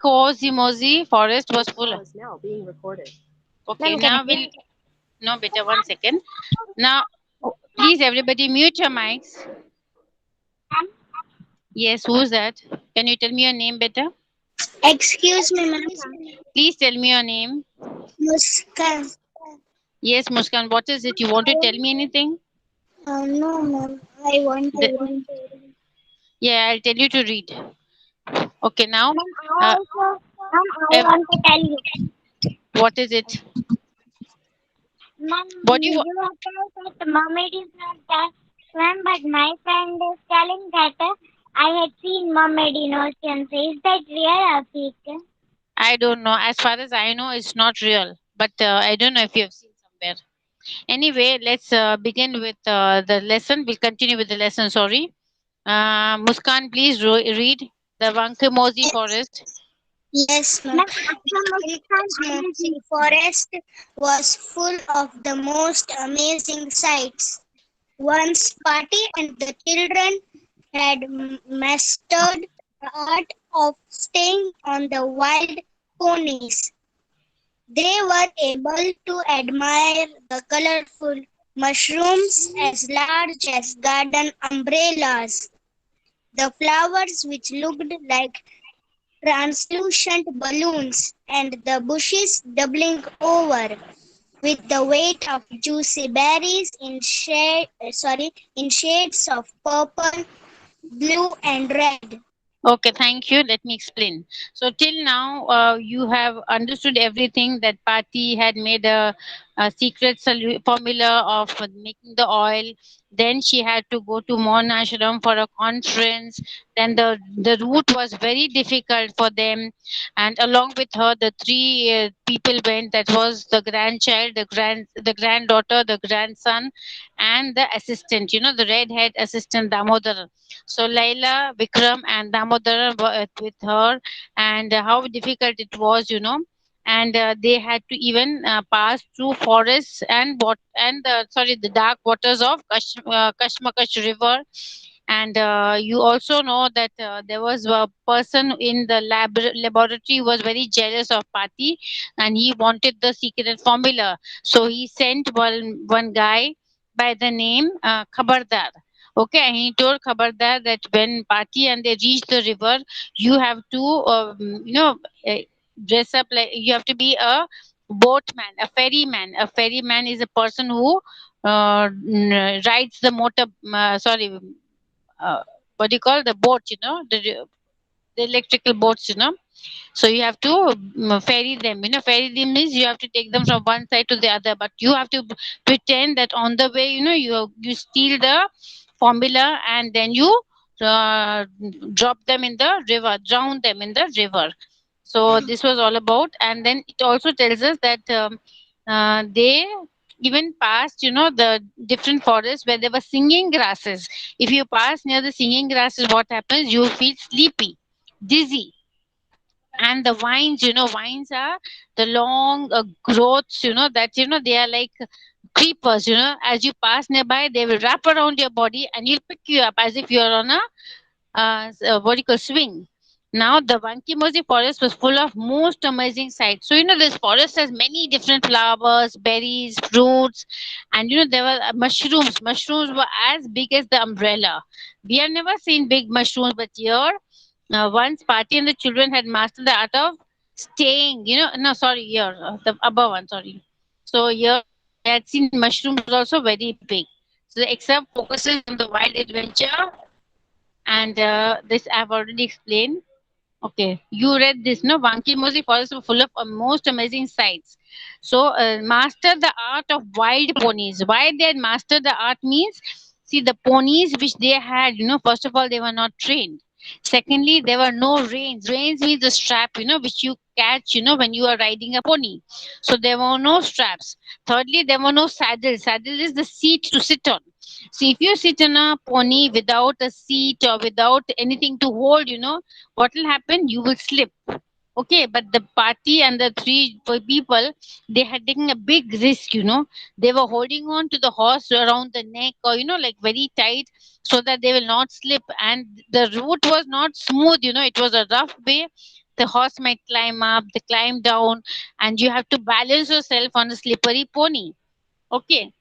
Cosimosi forest was full. Call is now being recorded. Okay, now we'll. No, better 1 second. Now, please, everybody, mute your mics. Yes, who's that? Can you tell me your name better? Excuse me, ma'am. Please tell me your name. Muskan. Yes, Muskan, what is it? You want to tell me anything? No, ma'am. I want to The, read. yeah, I'll tell you to read. Okay, now, Ma'am, uh, I ev- want to tell you. what is it? Ma'am, What you. you have told that mermaid is not that swim, but my friend is telling that I had seen mermaid in oceans. Is that real or fake? I don't know. As far as I know, it's not real. But I don't know if you have seen somewhere. Anyway, let's begin with the lesson. We'll continue with the lesson. Sorry. Muskan, please read the Vankamozi forest. Yes, ma'am. Ma'am, The forest was full of the most amazing sights. Once Party and the children had mastered the art of staying on the wild ponies. They were able to admire the colorful mushrooms as large as garden umbrellas, the flowers which looked like translucent balloons, and the bushes doubling over with the weight of juicy berries in shades of purple, blue, and red. Okay, thank you. Let me explain. So till now, you have understood everything that Pati had made a secret formula of making the oil. Then she had to go to Mon Ashram for a conference. Then the route was very difficult for them, and along with her, the three people went. That was the grandchild, the granddaughter, the grandson, and the assistant. You know, the red-haired assistant Damodar. So Laila, Vikram, and Damodar were with her, and how difficult it was, And they had to even pass through forests and the dark waters of Kashmakash River. And you also know that there was a person in the laboratory who was very jealous of Pati, and he wanted the secret formula. So he sent one guy by the name Khabardar. Okay, and he told Khabardar that when Pati and they reach the river, you have to, uh, dress up like you have to be a boatman, a ferryman. A ferryman is a person who rides the uh, what do you call the boat? The electrical boats. So you have to ferry them. Ferry them means you have to take them from one side to the other, but you have to pretend that on the way, you steal the formula, and then you uh, drop them in the river, drown them in the river. So this was all about, and then it also tells us that they even passed, the different forests where there were singing grasses. If you pass near the singing grasses, what happens? You feel sleepy, dizzy. And the vines, vines are the long growths, that they are like creepers. As you pass nearby, they will wrap around your body and you'll pick you up as if you're on a what do you call swing. Now the Vankimoji forest was full of most amazing sights. So this forest has many different flowers, berries, fruits, and there were mushrooms. Mushrooms were as big as the umbrella. We have never seen big mushrooms, but here, once Party and the children had mastered the art of staying. No, sorry, here the above one, sorry. So here they had seen mushrooms also very big. So the exam focuses on the wild adventure, and this I've already explained. Okay, you read this, no? Vankimozi forest were full of most amazing sights. So, master the art of wild ponies. Why they had mastered the art means, see, the ponies which they had, first of all, they were not trained. Secondly, there were no reins. Reins means the strap, which you catch, when you are riding a pony. So there were no straps. Thirdly, there were no saddles. Saddle is the seat to sit on. See, if you sit on a pony without a seat or without anything to hold, what will happen? You will slip. Okay, but the party and the three people, they had taken a big risk. They were holding on to the horse around the neck, or like very tight, so that they will not slip. And the route was not smooth. It was a rough way. the horse might climb up, they climb down, and you have to balance yourself on a slippery pony. Okay,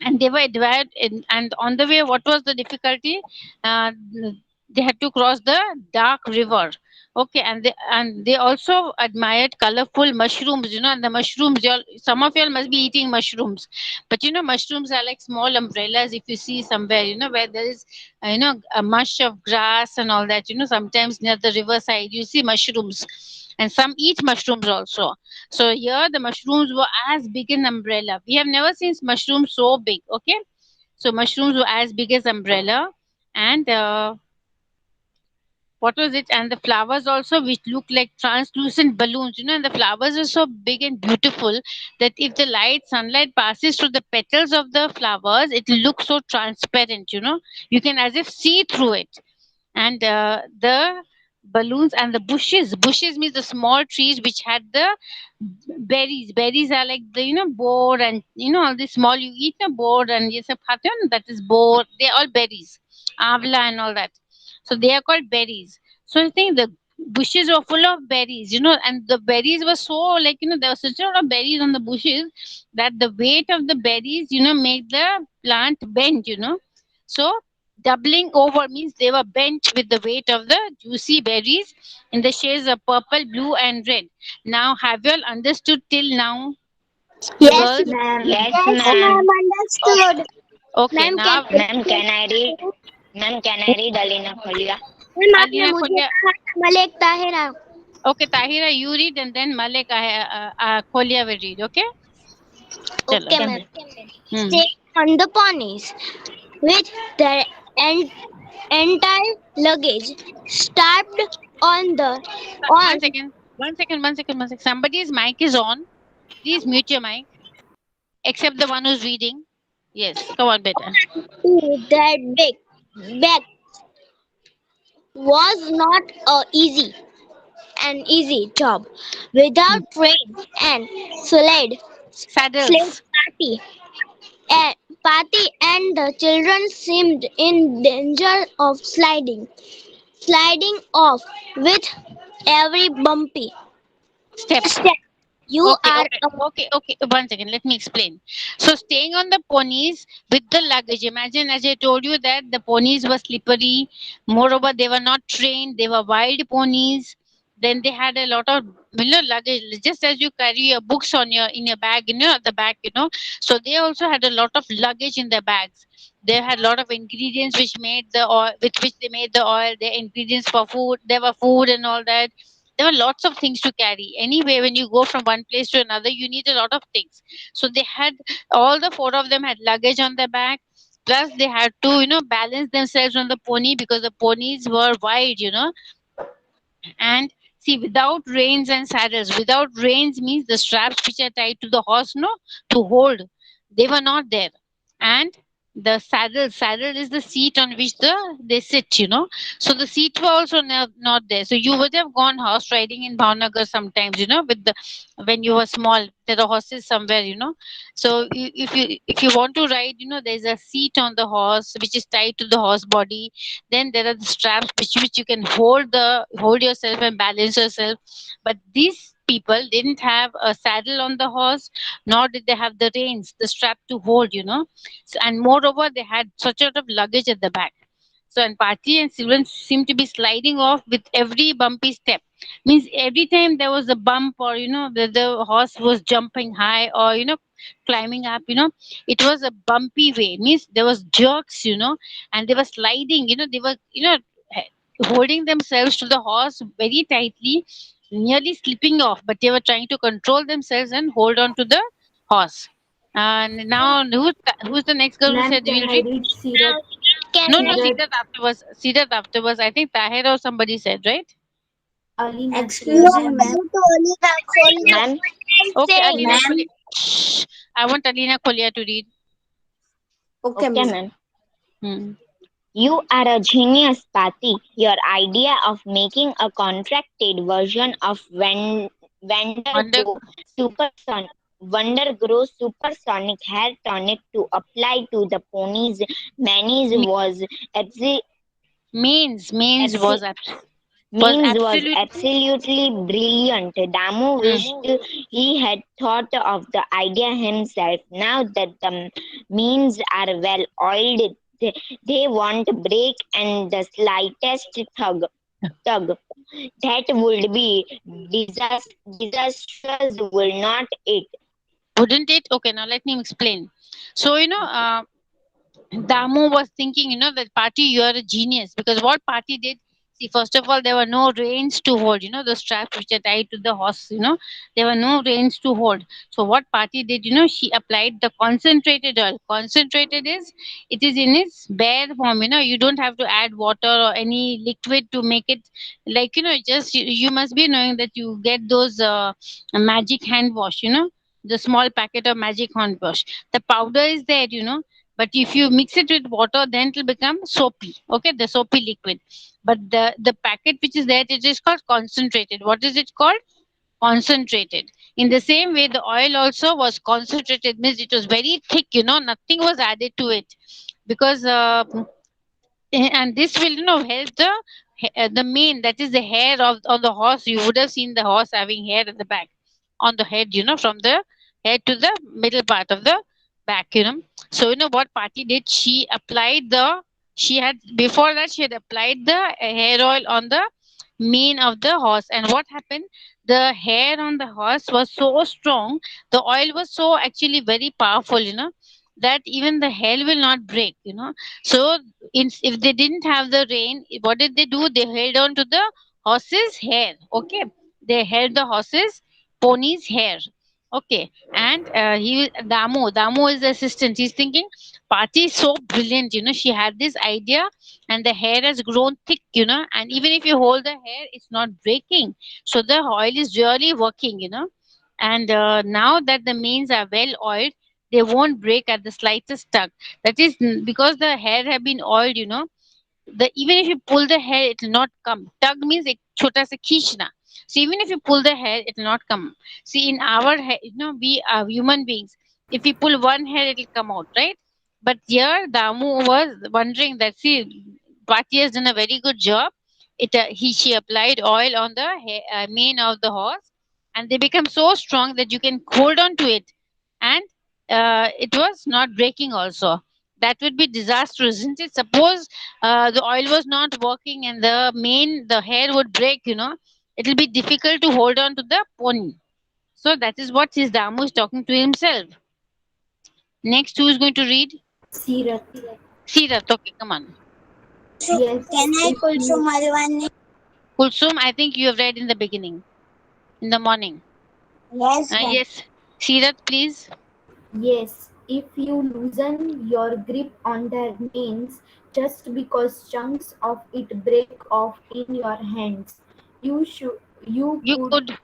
and they were admired and on the way what was the difficulty, uh, they had to cross the dark river. Okay, and they also admired colorful mushrooms, and the mushrooms, some of y'all must be eating mushrooms, but mushrooms are like small umbrellas. If you see somewhere, where there is a mush of grass and all that, sometimes near the riverside you see mushrooms, and some eat mushrooms also. So here the mushrooms were as big an umbrella. We have never seen mushrooms so big. Okay, so mushrooms were as big as umbrella, and what was it? And the flowers also, which look like translucent balloons. And the flowers are so big and beautiful that if the sunlight passes through the petals of the flowers, it looks so transparent. You can as if see through it. And the balloons and the bushes means the small trees which had the berries are like the boar, and all the small you eat a boar, and yes a pattern that is boar, they're all berries, avla and all that, so they are called berries. So I think the bushes were full of berries, and the berries were so, like, there was such a lot of berries on the bushes that the weight of the berries made the plant bend, so doubling over means they were bent with the weight of the juicy berries in the shades of purple, blue, and red. Now, have you all understood till now, Yes, girls? ma'am. Yes, Yes, ma'am. ma'am. Understood. Okay, ma'am can now, I Ma'am, can I read? Ma'am, can I read Alina Kholia? Ma'am आपने Alina मुझे Kolia. कहा था Malik Tahira Okay, Tahira, you read, and then Malik Kolia will read. Okay, chalo. okay Okay, ma'am ma'am. Hmm. stay on the ponies with their en- entire luggage strapped on the One on second. One second. One second. One second. Somebody's mic is on. Please mute your mic, except the one who's reading. Yes, come on, better. their big bag was not a easy job Hmm. without rain and sled sled Saddles. party and the children seemed in danger of sliding off with every bumpy Step. step. You Okay, are okay, a okay, okay. One second, let me explain. So, staying on the ponies with the luggage. Imagine, as I told you, that the ponies were slippery. Moreover, they were not trained. They were wild ponies. Then they had a lot of luggage. Just as you carry your books on your in your bag, at the back, So they also had a lot of luggage in their bags. They had a lot of ingredients which made the oil, with which they made the oil. Their ingredients for food. There were food and all that. There were lots of things to carry. Anyway, when you go from one place to another, you need a lot of things. So they had, all the four of them had luggage on their back. Plus, they had to, balance themselves on the pony because the ponies were wide, and see, without reins and saddles, without reins means the straps which are tied to the horse, no, to hold, they were not there. And the saddle is the seat on which they sit, so the seats were also not there. So you would have gone horse riding in Bhavnagar sometimes, with the when you were small, there are horses somewhere, so if you want to ride, there's a seat on the horse which is tied to the horse body. Then there are the straps which you can hold yourself and balance yourself. But these people didn't have a saddle on the horse, nor did they have the reins, the strap to hold, so, and moreover they had such a lot of luggage at the back. So, and Parthi and Sivan seemed to be sliding off with every bumpy step. Means every time there was a bump, or the horse was jumping high, or climbing up, it was a bumpy way. Means there was jerks, and they were sliding. They were holding themselves to the horse very tightly, nearly slipping off. But they were trying to control themselves and hold on to the horse. And now, who's the next girl who Ma'am, said can will I read? read Sirat? No, no, can Sirat, Siddharth afterwards. Siddharth afterwards. I think Tahir or somebody said, right? Alina, no please. Excuse me, ma'am. you to only the Kolia. Ma'am, Okay, Saying Alina ma'am. Kolia. Shh. I want Alina Kolia to read. Okay, Okay, ma'am. ma'am. Hmm. You are a genius, Pati. Your idea of making a contracted version of Wonder. Wonder Grow Supersonic Hair Tonic to apply to the ponies' manes Me- was absi- Means absi- was abs. Was Means was absolutely. absolutely brilliant. Damu wished he had thought of the idea himself. Now that the means are well oiled, they won't break, and the slightest tug that would be disastrous will not it. Wouldn't it? Okay, now let me explain. So, Damu was thinking, that Party, you are a genius. Because what Party did, see, first of all, there were no reins to hold, the straps which are tied to the horse, there were no reins to hold. So, what Party did, she applied the concentrated oil. Concentrated is, it is in its bare form, you don't have to add water or any liquid to make it like, just you must be knowing that you get those magic hand wash, the small packet of magic hand wash. The powder is there, but if you mix it with water, then it will become soapy. Okay, the soapy liquid. But the packet which is there, it is called concentrated. What is it called? Concentrated. In the same way, the oil also was concentrated, means it was very thick. Nothing was added to it, because and this will help the mane, that is the hair of the horse. You would have seen the horse having hair at the back on the head, from the head to the middle part of the back. So what Party did, she had, before that, she had applied the hair oil on the mane of the horse. And what happened, the hair on the horse was so strong, the oil was so actually very powerful, that even the hair will not break. So if they didn't have the rain, what did they do? They held on to the horse's hair. Okay, they held the horse's pony's hair. Okay, and Damu is the assistant. He's thinking, Party is so brilliant. She had this idea, and the hair has grown thick. And even if you hold the hair, it's not breaking. So the oil is really working. And now that the manes are well oiled, they won't break at the slightest tug. That is because the hair have been oiled. The even if you pull the hair, it will not come. Tug means ek chota sa khishna. So even if you pull the hair, it will not come. See, in our hair, we are human beings. If we pull one hair, it will come out, right? But here, Damu was wondering that, see, Bhati has done a very good job. She applied oil on the mane of the horse, and they become so strong that you can hold on to it, and it was not breaking also. That would be disastrous, isn't it? Suppose the oil was not working and the hair would break. It will be difficult to hold on to the pony. So that is what his Damu is talking to himself. Next, who is going to read? Sirat. Sirat. Okay, come on. Yes, Can I if also you Malwani? Kulsum, I think you have read in the beginning, in the morning. Yes, ma'am. Yes. Sirat, please. yes, if you loosen your grip on their manes just because chunks of it break off in your hands, you should you You could could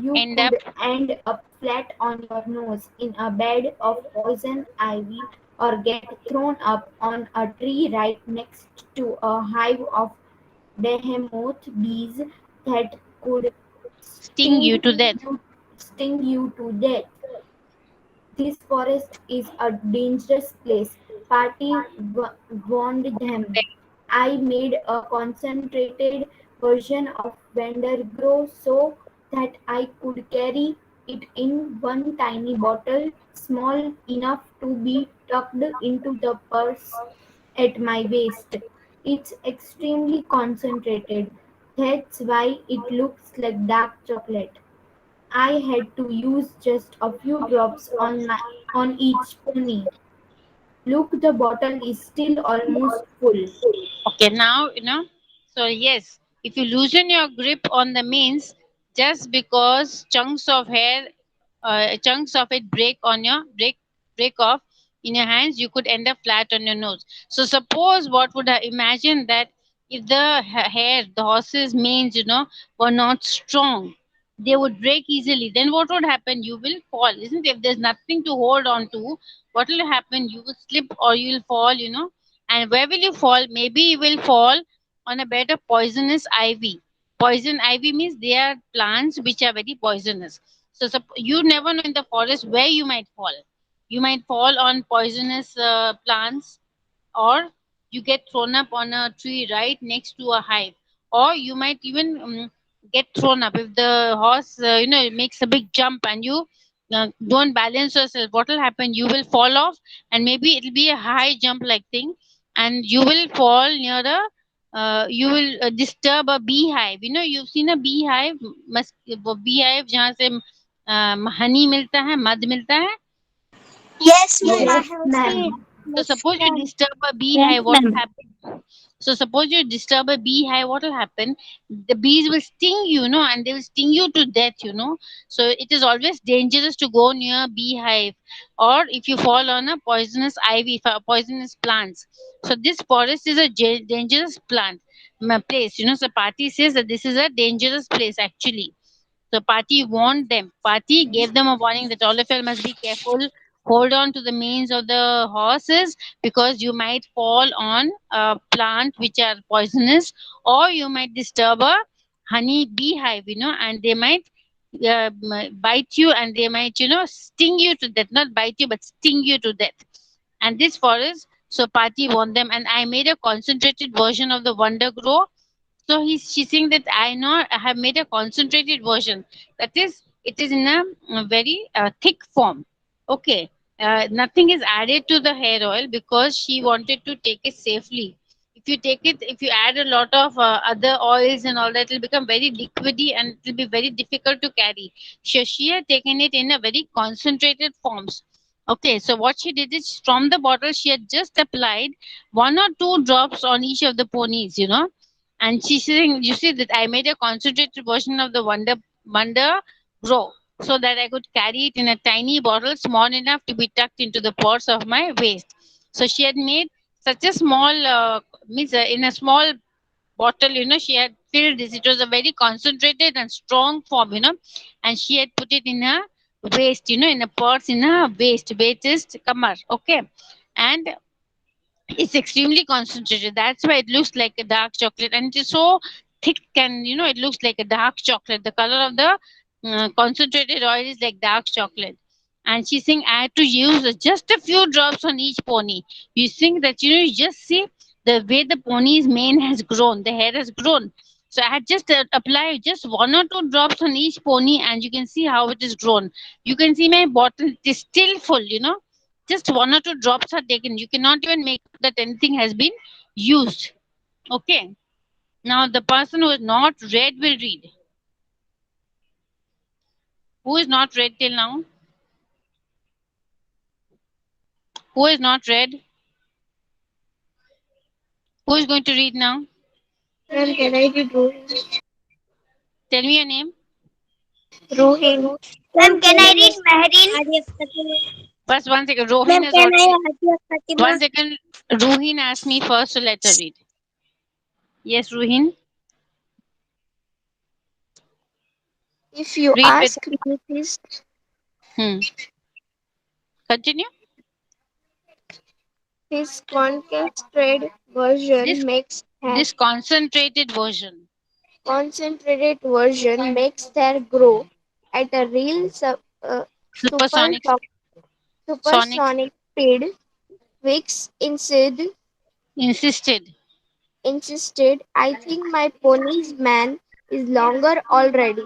you end up. could end up flat on your nose in a bed of poison ivy or get thrown up on a tree right next to a hive of behemoth bees that could Sting you sting to death. you sting you to death. This forest is a dangerous place. Party warned them. I made a concentrated version of Vandergrow so that I could carry it in one tiny bottle, small enough to be tucked into the purse at my waist. It's extremely concentrated. That's why it looks like dark chocolate. I had to use just a few drops on each pony. Look, the bottle is still almost full. Okay, now, so yes, if you loosen your grip on the means, just because chunks of it break off in your hands, you could end up flat on your nose. So suppose, what would I imagine, that if the hair, the horse's manes, were not strong, they would break easily. Then what would happen? You will fall, isn't it? If there's nothing to hold on to, what will happen? You will slip or you will fall, and where will you fall? Maybe you will fall on a bed of poisonous ivy. Poison ivy means they are plants which are very poisonous. So you never know in the forest where you might fall. You might fall on poisonous plants, or you get thrown up on a tree right next to a hive, or you might even get thrown up if the horse makes a big jump and you don't balance yourself. What will happen? You will fall off, and maybe it'll be a high jump like thing, and you will fall near a you will disturb a beehive. You've seen a beehive, वो beehive जहाँ से honey मिलता है, मध मिलता है. Yes, ma'am. I Yes, have seen. ma'am. So Yes, suppose you ma'am. disturb a Yes, beehive, what will ma'am. happen? So suppose you disturb a beehive, what will happen? The bees will sting you, and they will sting you to death. So it is always dangerous to go near beehive, or if you fall on a poisonous ivy, poisonous plants. So this forest is a dangerous place. So party says that this is a dangerous place actually. So party warned them. Party gave them a warning that all of you must be careful. Hold on to the manes of the horses because you might fall on a plant which are poisonous, or you might disturb a honey beehive, and they might bite you, and they might, sting you to death. Not bite you, but sting you to death. And this forest, so party warned them, and I made a concentrated version of the Wonder Grow. So she's saying that I have made a concentrated version. That is, it is in a very thick form. Okay. Nothing is added to the hair oil because she wanted to take it safely. If you add a lot of other oils and all that, it will become very liquidy and it will be very difficult to carry. So she had taken it in a very concentrated forms. Okay, so what she did is from the bottle, she had just applied 1 or 2 drops on each of the ponies, and she's saying, you see that I made a concentrated version of the Wonder Grow so that I could carry it in a tiny bottle small enough to be tucked into the pores of my waist. So she had made such a small, in a small bottle, she had filled this. It was a very concentrated and strong form, and she had put it in a waist, in a purse, in a waist kamar. Okay. And it's extremely concentrated. That's why it looks like a dark chocolate, and it is so thick, and it looks like a dark chocolate. The color of the concentrated oil is like dark chocolate. And she's saying I had to use just a few drops on each pony. You think that you just see the way the pony's mane has grown, the hair has grown. So I had just applied just 1 or 2 drops on each pony, and you can see how it is grown. You can see my bottle is still full. Just 1 or 2 drops are taken. You cannot even make out that anything has been used. Okay. Now the person who is not read will read. Who is not read till now? Who is not read? Who is going to read now? Ma'am, can I read Rohin? Tell me your name. Rohin. Ma'am, can I read Mehreen? First, 1 second. Rohin Ma'am, has can I already. Hatiya One Fatima? second. Ruhin asked me first to let her read. Yes, Ruhin. If you Read with. ask me this, Hmm. Continue. his concentrated version This makes hair. this concentrated version. Concentrated version makes hair grow at a real Supersonic. Sonic supersonic speed. Wicks insisted. insisted, I think my pony's man is longer already.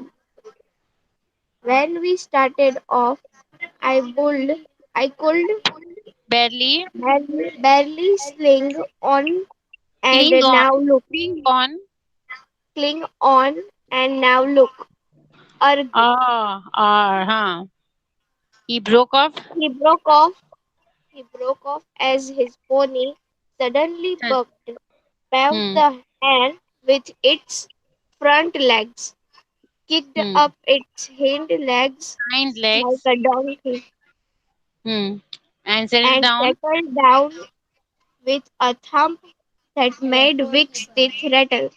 When we started off, I could Barely barely sling on, and cling on. now look, Cling on. cling on, and now look. Arg. Huh. He broke off. He broke off. He broke off as his pony suddenly paved Hmm. the hand with its front legs, kicked Hmm. up its hind legs Hind like legs. a donkey, Hmm. And settle and down. settled down with a thump that made Vic's teeth rattle.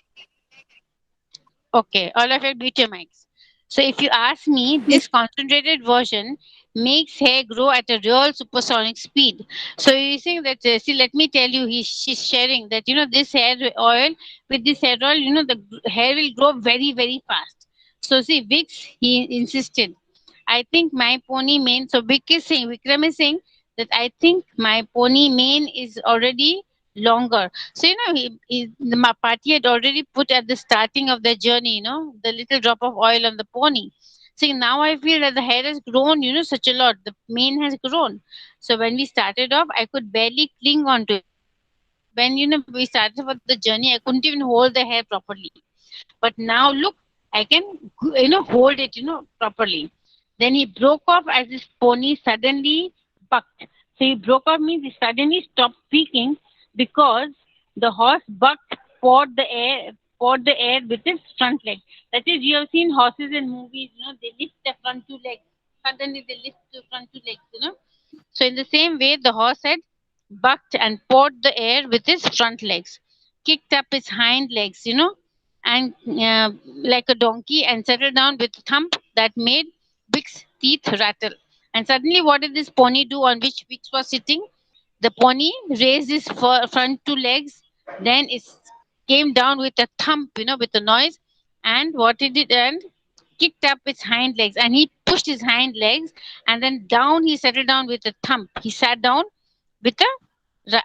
Okay, all of you mute your mics. So if you ask me, this concentrated version makes hair grow at a real supersonic speed. So you think that, see, let me tell you, she's sharing that, this hair oil, with this hair oil, the hair will grow very, very fast. So see, Vix, he insisted. I think my pony mane, so Vic is saying, Vikram is saying that I think my pony mane is already longer. So my party had already put at the starting of the journey, the little drop of oil on the pony. See, now I feel that the hair has grown, such a lot. The mane has grown. So when we started off, I could barely cling on to it. When we started for the journey, I couldn't even hold the hair properly. But now look, I can hold it properly. Then he broke off as his pony suddenly bucked. So he broke off means he suddenly stopped speaking because the horse bucked, pawed the air with his front leg. That is, you have seen horses in movies, they lift their front two legs. Suddenly they lift the front two legs. So in the same way, the horse had bucked and pawed the air with his front legs, kicked up his hind legs, and like a donkey, and settled down with a thump that made Vic's teeth rattle. And suddenly, what did this pony do on which Vix was sitting? The pony raised his front two legs, then it came down with a thump, with a noise, and what it did, and kicked up its hind legs, and he pushed his hind legs, and then down he settled down with a thump. He sat down with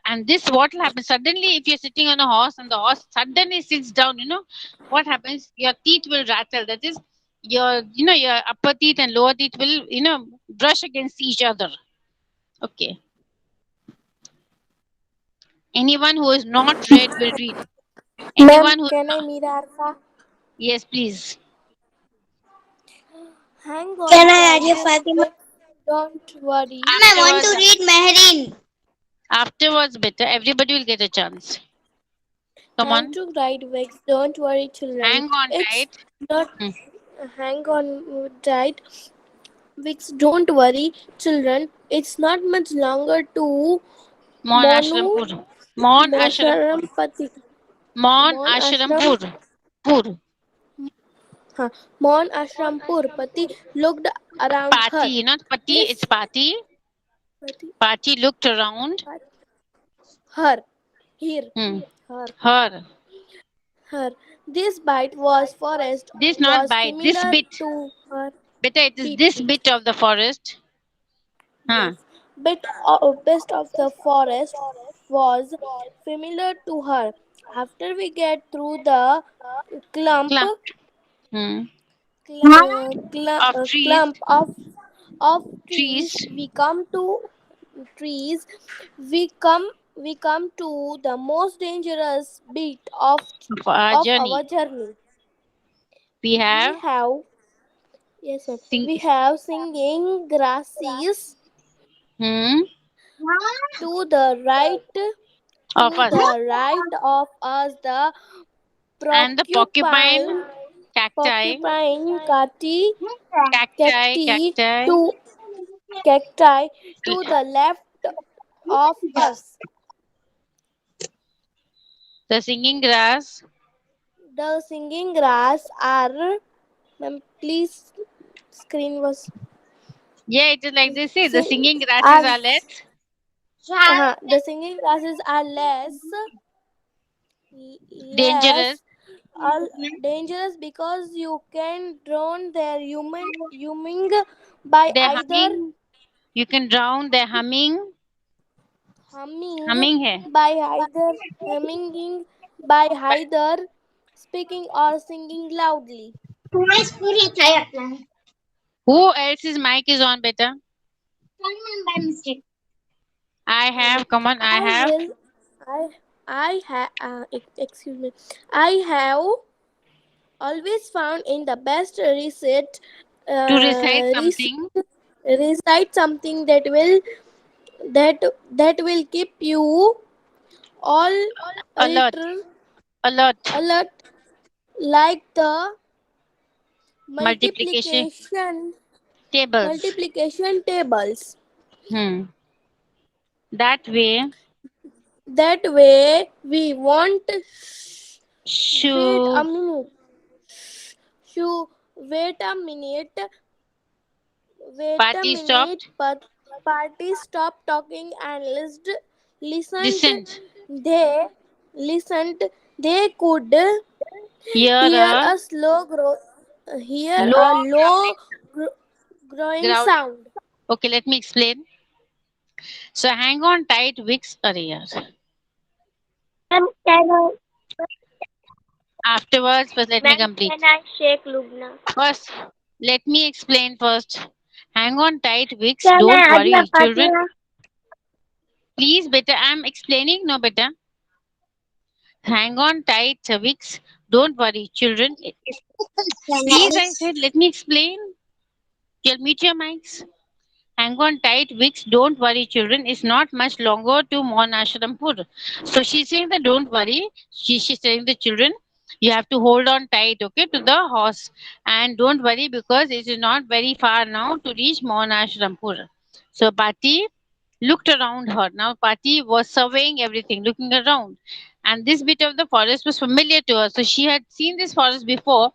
and this what will happen suddenly if you're sitting on a horse and the horse suddenly sits down, what happens? Your teeth will rattle. That is, your upper teeth and lower teeth will brush against each other. Okay. Anyone who is not read will read. Ma'am, Anyone who can I meet Arfa? Yes, please. Hang on, Can I add you tight, Fatima? don't worry. Ma'am, I want to Afterwards, read Meherin. afterwards better, everybody will get a chance. Come Hang on. to right Vex, don't worry, children. Hang on It's tight. not Hmm. hang on tight. Vex, don't worry, children. It's not much longer to Mon Monu Ashrampur. Mon Ashrampur. Mosharampati. Mon Mon Ashram Ashrampur. Pur. huh, Mon Ashrampur Pati looked around her. Party, not Pati, This it's Party. Pati Party looked around. her here Hmm. her Her. her. This bite was forest This not was bite, this familiar bit. to her. Better it is Bit this bit. bit of the forest. Huh. Yes. Best of the forest was familiar to her. After we get through the clump, Clump. Hmm. Of trees. clump of trees, Trees. trees. We come to the most dangerous bit Of our of journey. our journey. We We have have yes, ma'am. sing. We have singing grasses Hmm. to the right Of us. of us, the And the porcupine, porcupine cacti, cati cacti, cacti. to cacti to the left of us. The singing grass. The singing grass are ma'am, please screen was Yeah, it is like they say. The sing singing grasses are are less the singing grasses are dangerous. less are dangerous because you can drown their humming by They're either humming. You can drown their humming. humming Humming hai. by either humming by either speaking or singing loudly. तुम्हारी पूरी अच्छा है अपना Who else's mic is on, beta? by mistake. I have. Come on, I I have. will I have excuse me. I have always found in the best receipt To recite receipt something. recite something that will keep you all Alert. alert Alert. alert like the Multiplication multiplication tables. multiplication tables. Hmm. That way. That way we won't wait a Shoo. minute. Shoo, wait a minute. Wait a Party minute. stopped. But party stopped talking and listened. Listened. They listened. They could Hear hear a a slow hear low a low grumbling growing growl. sound. Okay, let me explain. So hang on tight, Wix. Arey yaar. Ma'am, can I, Afterwards, first let me ma'am, complete. can I shake Lubna? First, let me explain first. Hang on tight, Vix. Can Don't I Adia worry, children. Fatima? Please, beta. I'm explaining. No, beta. Hang on tight, Vix. Don't worry, children. Please, I said, let me explain. You'll mute your mics. Hang on tight, Vix. Don't worry, children. It's not much longer to Mon Ashrampur. So she's saying that don't worry. She's telling the children, you have to hold on tight, okay, to the horse. And don't worry because it is not very far now to reach Mon Ashrampur. So Pati looked around her. Now Pati was surveying everything, looking around. And this bit of the forest was familiar to her. So she had seen this forest before.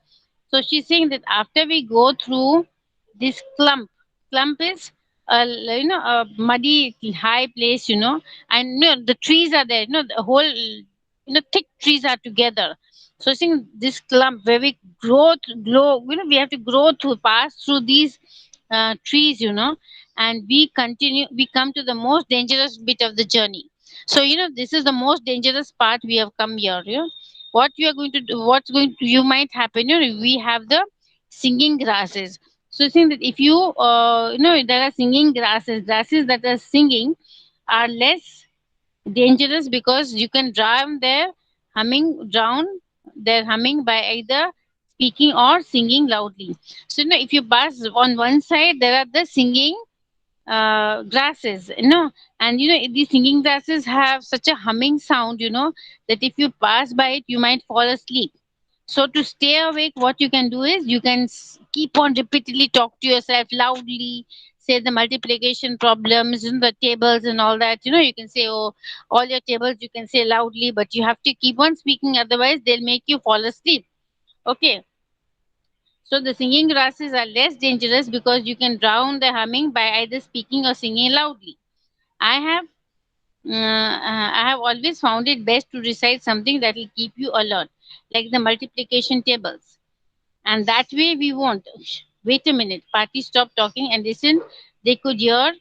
So she's saying that after we go through this clump is a muddy high place, and the trees are there, the whole thick trees are together. So seeing this clump where we grow, we have to grow to pass through these trees, and we come to the most dangerous bit of the journey. So this is the most dangerous part we have come here. What you are going to do, what's going to you might happen, we have the singing grasses. So saying that if there are singing grasses that are singing are less dangerous because you can drown their humming by either speaking or singing loudly. So if you pass on one side, there are the singing grasses, and these singing grasses have such a humming sound, that if you pass by it, you might fall asleep. So to stay awake, what you can do is you can keep on repeatedly talk to yourself loudly, say the multiplication problems and the tables and all that. You can say, oh, all your tables you can say loudly, but you have to keep on speaking, otherwise they'll make you fall asleep. Okay. So the singing grasses are less dangerous because you can drown the humming by either speaking or singing loudly. I have I have always found it best to recite something that will keep you alert, like the multiplication tables. And that way we won't. Wait a minute, party stop talking and listen. They could hear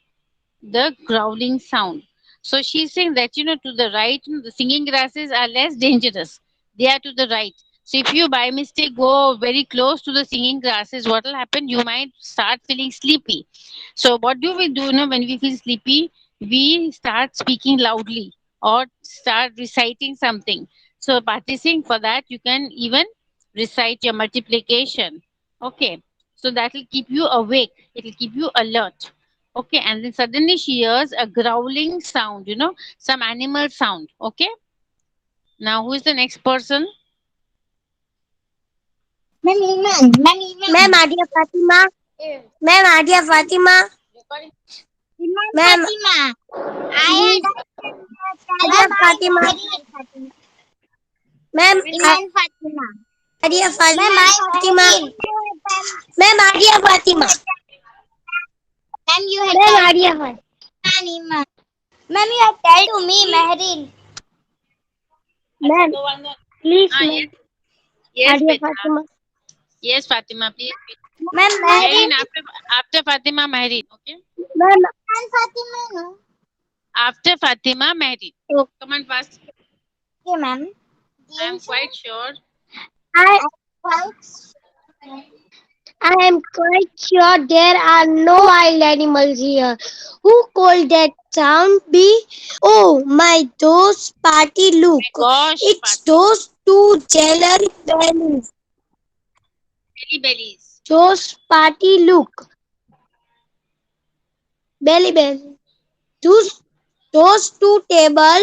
the growling sound. So she's saying that, to the right, the singing grasses are less dangerous. They are to the right. So if you by mistake go very close to the singing grasses, what will happen? You might start feeling sleepy. So what do we do, when we feel sleepy? We start speaking loudly or start reciting something. So practicing for that, you can even recite your multiplication. Okay. So that will keep you awake. It will keep you alert. Okay, and then suddenly she hears a growling sound, some animal sound. Okay, now who is the next person? Ma'am, Iman. Ma'am, Iman. Ma'am, Adia Fatima. Ma'am, Adia Fatima. Iman Ma'am, Fatima. I please. understand Adia that. Fatima. Fatima. Ma'am, Iman Fatima. Adia Fatima. Ma'am, I Fatima. Fatima. Ma'am, Adia Fatima. Ma'am, you had Ma'am, told Adia Fatima. Iman. Ma'am, you had told to me, Mehreen. Ma'am, please, Ah, ma'am. yes, yes, Adia beta. Fatima. Yes, Fatima, please. Ma'am, Mahreen, Mehreen. after Fatima, Mahreen. Okay, Ma'am, Iman Fatima, no? after Fatima, Mahreen. Come on, fast. Okay, ma'am. I'm quite sure. I Quite. I am quite sure there are no wild animals here. Who called that sound? Be oh my those party look. Gosh, It's those two jelly bellies. belly bellies, Those party look. Belly belly. Those two table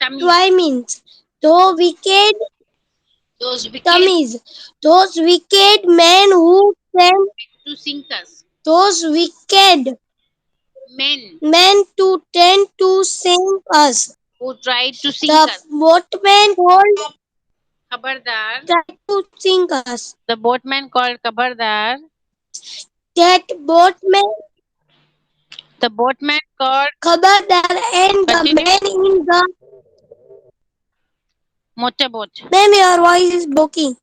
tummies, twimings. Those wicked those wicked tummies. Those wicked men who sent to sink us, those wicked men men to tend to sink us. who tried to sink The us. boatman told Kabardar, tried to sink us. the boatman called Kabardar. That boatman The boatman called Khabardar and the Continue. man in the motorboat. ma'am your voice is broken.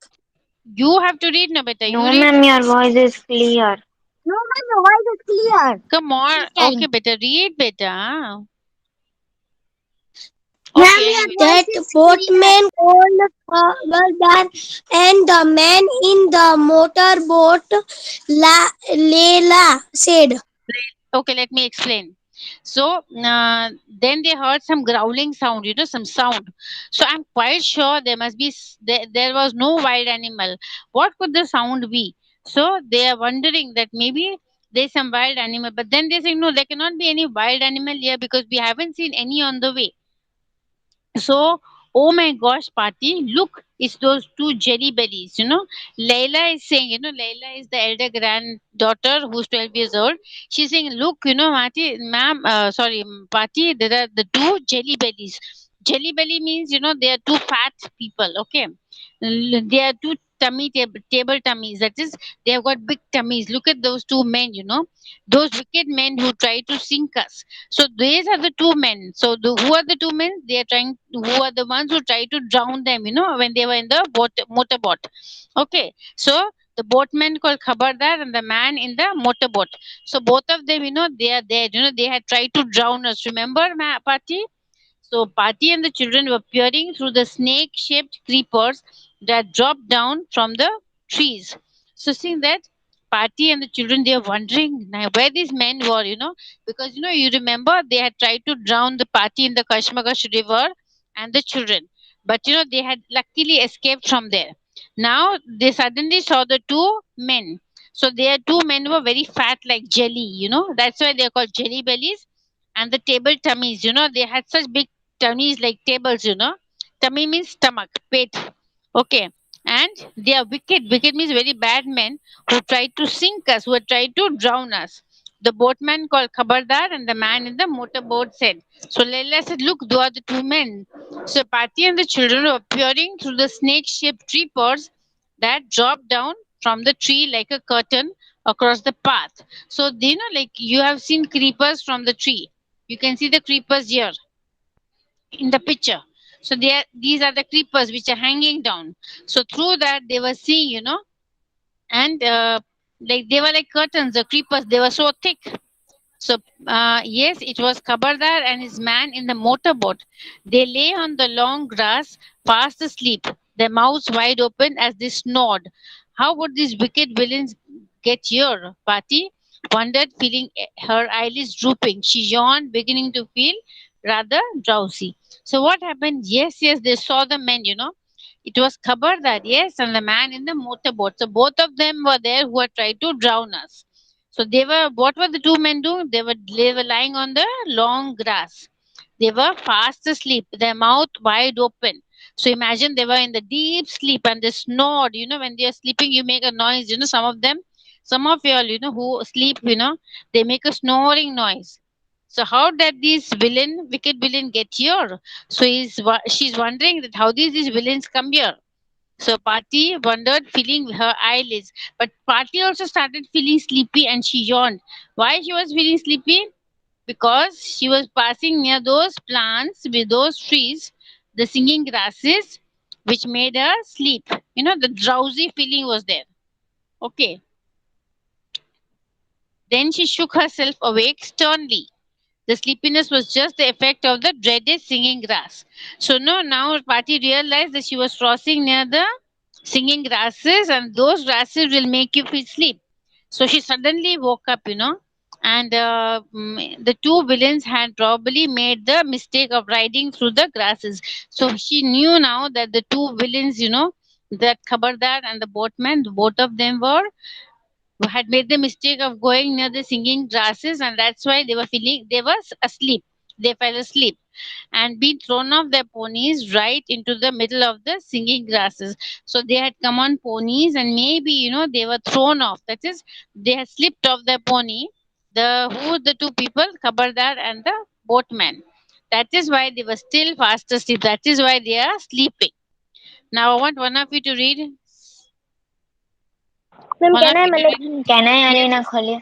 You have to read, no, beta. You No, read. ma'am, your voice is clear. No, ma'am, your voice is clear. Come on. Please tell. Okay, beta. Read, beta. Okay, anyway. That boatman called Khabardar, and the man in the motorboat, Leila, said, Okay, let me explain. So then they heard some growling sound, some sound. So I'm quite sure there must be there was no wild animal. What could the sound be? So they are wondering that maybe there's some wild animal, but then they say no, there cannot be any wild animal here because we haven't seen any on the way. So, oh my gosh, Party, look, it's those two jelly bellies. Layla is saying, Layla is the elder granddaughter who's 12 years old. She's saying, look, Marty, ma'am, sorry, Party, there are the two jelly bellies. Jelly belly means, they are two fat people, okay? They are two table tummies. That is, they have got big tummies. Look at those two men, those wicked men who try to sink us. So these are the two men. So who are the two men? They are trying. Who are the ones who try to drown them? When they were in the motorboat. Okay. So the boatman called Khabardar and the man in the motorboat. So both of them, they are there. They had tried to drown us. Remember, Party? So Party and the children were peering through the snake-shaped creepers that dropped down from the trees. So seeing that, Party and the children, they are wondering now where these men were, because you remember they had tried to drown the Party in the Kashmagash River and the children, but they had luckily escaped from there. Now they suddenly saw the two men. So their two men were very fat like jelly, that's why they are called jelly bellies. And the table tummies, they had such big tummies like tables, tummy means stomach, pet. Okay. And they are wicked. Wicked means very bad men who tried to sink us, who had tried to drown us. The boatman called Khabardar and the man in the motorboat said. So Leila said, look, those are the two men. So Pati and the children were peering through the snake-shaped tree pods that dropped down from the tree like a curtain across the path. So, like you have seen creepers from the tree. You can see the creepers here in the picture. So these are the creepers which are hanging down. So through that they were seeing, and like they were like curtains. The creepers, they were so thick. So yes, it was Kabardar and his man in the motorboat. They lay on the long grass, fast asleep, their mouths wide open as they snored. How would these wicked villains get here? Pati wondered, feeling her eyelids drooping. She yawned, beginning to feel rather drowsy. So what happened? Yes, they saw the men, It was Kabardar, yes, and the man in the motorboat. So both of them were there who had tried to drown us. So they were, what were the two men doing? They were lying on the long grass. They were fast asleep, their mouth wide open. So imagine they were in the deep sleep and they snored. When they are sleeping, you make a noise. Some of you all, who sleep, they make a snoring noise. So how did these wicked villain get here? So she's wondering that how these villains come here. So Party wondered, feeling her eyelids. But Party also started feeling sleepy and she yawned. Why she was feeling sleepy? Because she was passing near those plants with those trees, the singing grasses, which made her sleep. The drowsy feeling was there. Okay. Then she shook herself awake sternly. The sleepiness was just the effect of the dreaded singing grass. So no, now Pati realized that she was crossing near the singing grasses, and those grasses will make you feel sleep. So she suddenly woke up, and the two villains had probably made the mistake of riding through the grasses. So she knew now that the two villains, that Khabardar and the boatman, both of them had made the mistake of going near the singing grasses, and that's why they were asleep. They fell asleep and been thrown off their ponies right into the middle of the singing grasses. So they had come on ponies and maybe they were thrown off. That is, they had slipped off their pony. The two people, Kabardar and the boatman. That is why they were still fast asleep. That is why they are sleeping. Now I want one of you to read. Ma'am One of कहना है you to मैंने read. Can I Alina Kholi?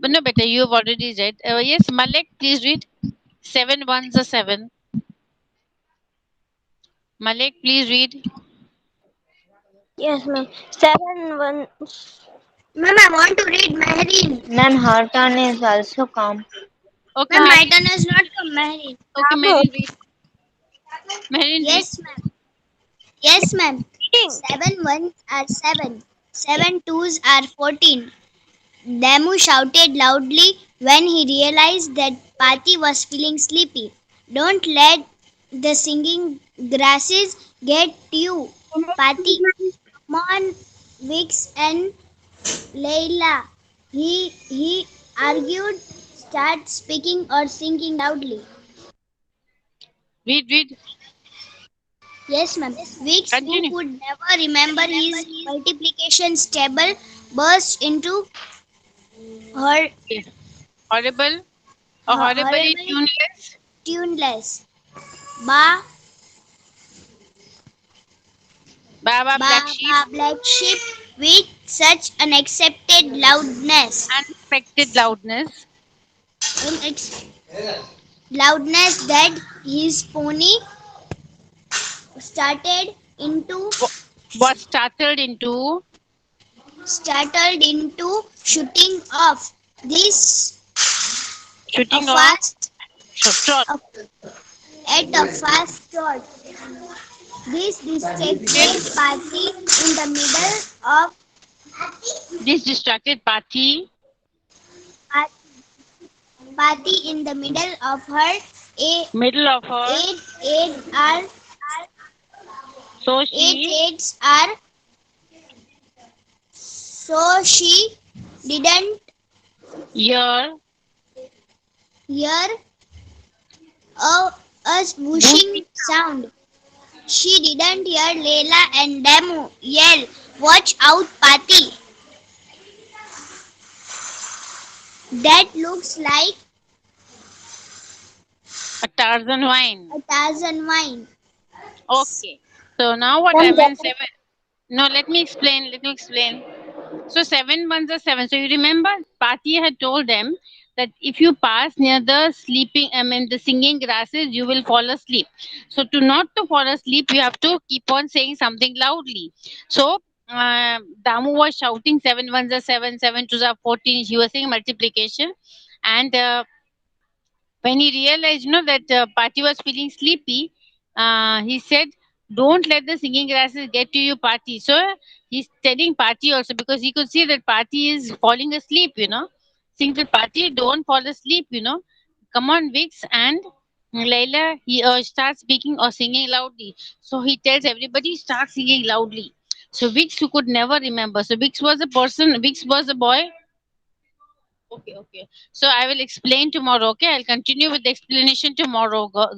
No, better you have already read. Yes, Malek, please read. 7 ones are 7. Malek, please read. yes ma'am 7 1 Ma'am, I want to read Mehreen. Ma'am, her turn is also come. Okay, Ma'am, my Marin. turn has not come. Marin. Okay, Marin, read. Marin, read. Yes, ma'am. Yes, ma'am. Reading. 7 ones are 7. 7 twos are 14. Damu shouted loudly when he realized that Pati was feeling sleepy. Don't let the singing grasses get you, Pati. Come on, Vix and Leila. He argued. Start speaking or singing loudly. Read, read. Yes, ma'am. Vix, who Continue. could never remember his multiplication table, burst into her, Okay. Horrible. Or her horribly horrible tuneless. tuneless. Ba, Baba, black sheep. black sheep with such unaccepted loudness. Unexpected loudness. Unex- Loudness that his pony started into wa- Was startled into shooting off. This a shooting off. fast Trot. a, at a fast trot. This distracted party in the middle of This distracted party. party in the middle of her a Middle of her. eight are So eight she eights are so she didn't hear hear a, a whooshing. whooshing sound. She didn't hear Leila and Damu yell, "Watch out, Pati!" That looks like A Tarzan wine. a Tarzan wine. Okay. So now what Ma'am, happened? Seven. No, let me explain. Let me explain. So 7 ones are 7. So you remember, Pati had told them that if you pass near the sleeping, the singing grasses, you will fall asleep. So to not to fall asleep, you have to keep on saying something loudly. So Damu was shouting 7 ones are 7, 7 twos are 14. He was saying multiplication, and when he realized, that Pati was feeling sleepy, he said, "Don't let the singing grasses get to you, Pati." So he's telling Pati also because he could see that Pati is falling asleep. Saying that Pati, don't fall asleep. Come on, Vix and Layla. He starts speaking or singing loudly. So he tells everybody start singing loudly. So Vix, who could never remember. So Vix was a person. Vix was a boy. Okay, okay. So I will explain tomorrow. Okay, I'll continue with the explanation tomorrow, girl.